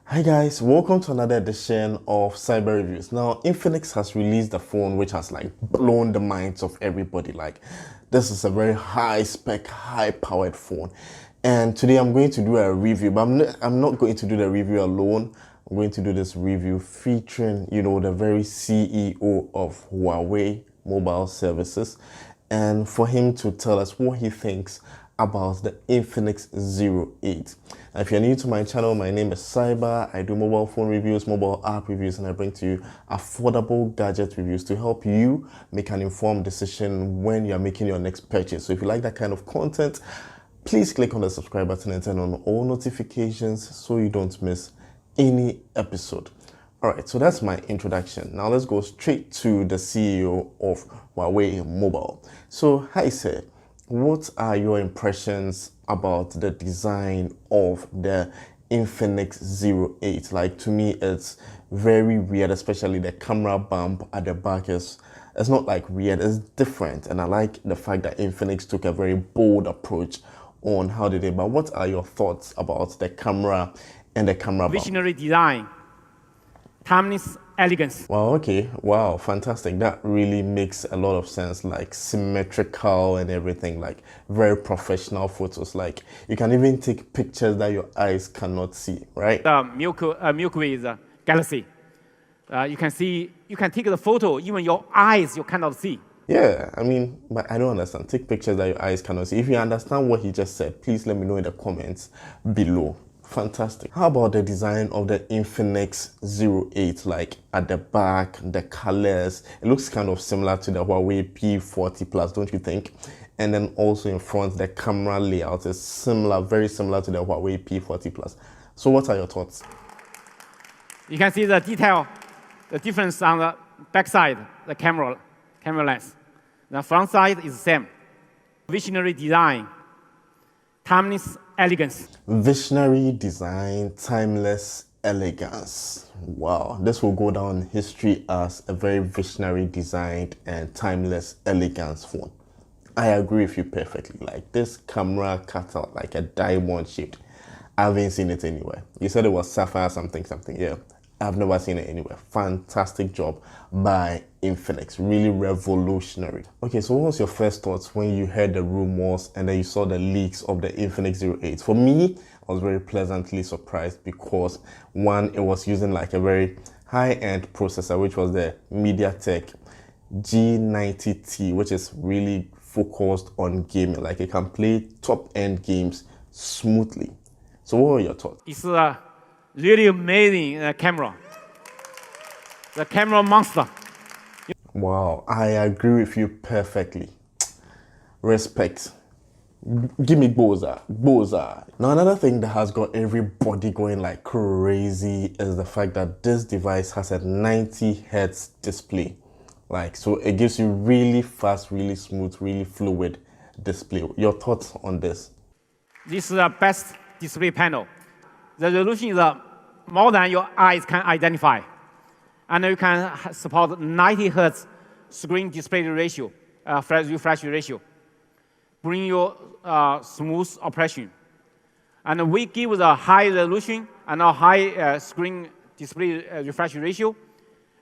Hi guys, welcome to another edition of Cyber Reviews. Now, Infinix has released a phone which has blown the minds of everybody. This is a very high spec, high powered phone. And today I'm going to do a review, but I'm not going to do the review alone. I'm going to do this review featuring, the very CEO of Huawei Mobile Services, and for him to tell us what he thinks about the Infinix 08. Now, if you're new to my channel, my name is Cyber. I do mobile phone reviews, mobile app reviews, and I bring to you affordable gadget reviews to help you make an informed decision when you're making your next purchase. So if you like that kind of content, please click on the subscribe button and turn on all notifications so you don't miss any episode. All right, so that's my introduction. Now let's go straight to the CEO of Huawei Mobile. So, hi sir, what are your impressions about the design of the Infinix 08? To me, it's very weird, especially the camera bump at the back it's not weird, it's different. And I like the fact that Infinix took a very bold approach on how they did. But what are your thoughts about the camera and the camera bump? Visionary design, timeless elegance. Wow, okay. Wow, fantastic. That really makes a lot of sense. Symmetrical and everything, very professional photos. You can even take pictures that your eyes cannot see, right? The Milky Way is a galaxy. You can take the photo, even your eyes you cannot see. Yeah, but I don't understand. Take pictures that your eyes cannot see. If you understand what he just said, please let me know in the comments below. Fantastic. How about the design of the Infinix 08? At the back, the colors, it looks kind of similar to the Huawei P40 Plus, don't you think? And then also in front, the camera layout is similar, very similar to the Huawei P40 Plus. So what are your thoughts? You can see the detail, the difference on the back side, the camera lens. The front side is the same. Visionary design, timeless elegance. Visionary design, timeless elegance. Wow, this will go down in history as a very visionary designed and timeless elegance phone. I agree with you perfectly. This camera cut out like a diamond shaped. I haven't seen it anywhere. You said it was sapphire something. Yeah, I've never seen it anywhere. Fantastic job by Infinix. Really revolutionary. Okay, so what was your first thoughts when you heard the rumors and then you saw the leaks of the Infinix 08? For me, I was very pleasantly surprised because one, it was using a very high-end processor, which was the MediaTek G90T, which is really focused on gaming. It can play top-end games smoothly. So what were your thoughts? It's a really amazing camera. The camera monster. Wow, I agree with you perfectly. Respect. Give me Boza. Now another thing that has got everybody going like crazy is the fact that this device has a 90 Hz display. So it gives you really fast, really smooth, really fluid display. Your thoughts on this? This is the best display panel. The resolution is more than your eyes can identify. And you can support 90 Hz screen display ratio, refresh ratio, bring you smooth operation. And we give the high resolution and a high screen display refresh ratio,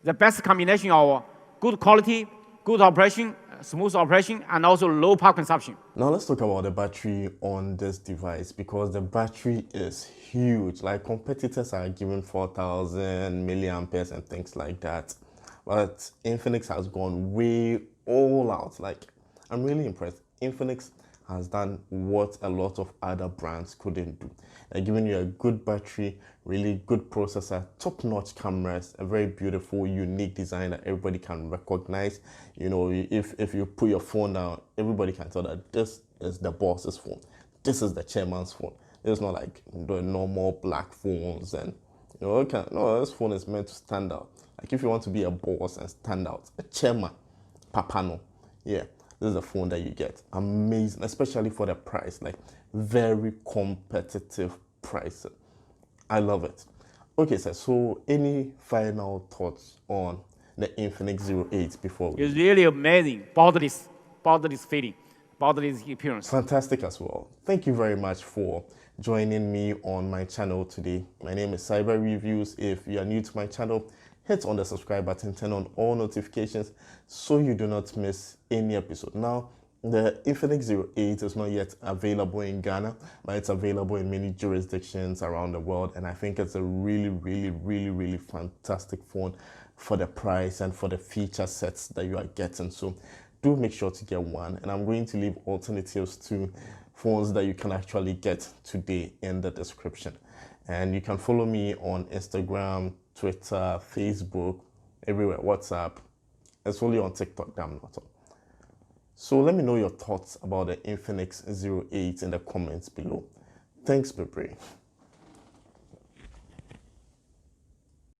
the best combination of good quality, good operation, smooth operation, and also low power consumption. Now let's talk about the battery on this device, because the battery is huge. Competitors are giving 4,000 milliamperes and things like that, but Infinix has gone way all out. I'm really impressed. Infinix has done what a lot of other brands couldn't do. They're giving you a good battery, really good processor, top-notch cameras, a very beautiful, unique design that everybody can recognize. If you put your phone down, everybody can tell that this is the boss's phone. This is the chairman's phone. It's not like the normal black phones and no, this phone is meant to stand out. If you want to be a boss and stand out, a chairman, papano, yeah. This is a phone that you get. Amazing, especially for the price. Very competitive price. I love it. Okay, sir, so any final thoughts on the Infinix 08 before we... It's really amazing, borderless feeling, borderless appearance. Fantastic as well. Thank you very much for joining me on my channel today. My name is Cyber Reviews. If you are new to my channel, hit on the subscribe button, turn on all notifications so you do not miss any episode. Now, the Infinix 08 is not yet available in Ghana, but it's available in many jurisdictions around the world. And I think it's a really fantastic phone for the price and for the feature sets that you are getting. So do make sure to get one. And I'm going to leave alternatives to phones that you can actually get today in the description. And you can follow me on Instagram, Twitter, Facebook, everywhere, WhatsApp. It's only on TikTok that I'm not on. So let me know your thoughts about the Infinix 08 in the comments below. Thanks, Bebre.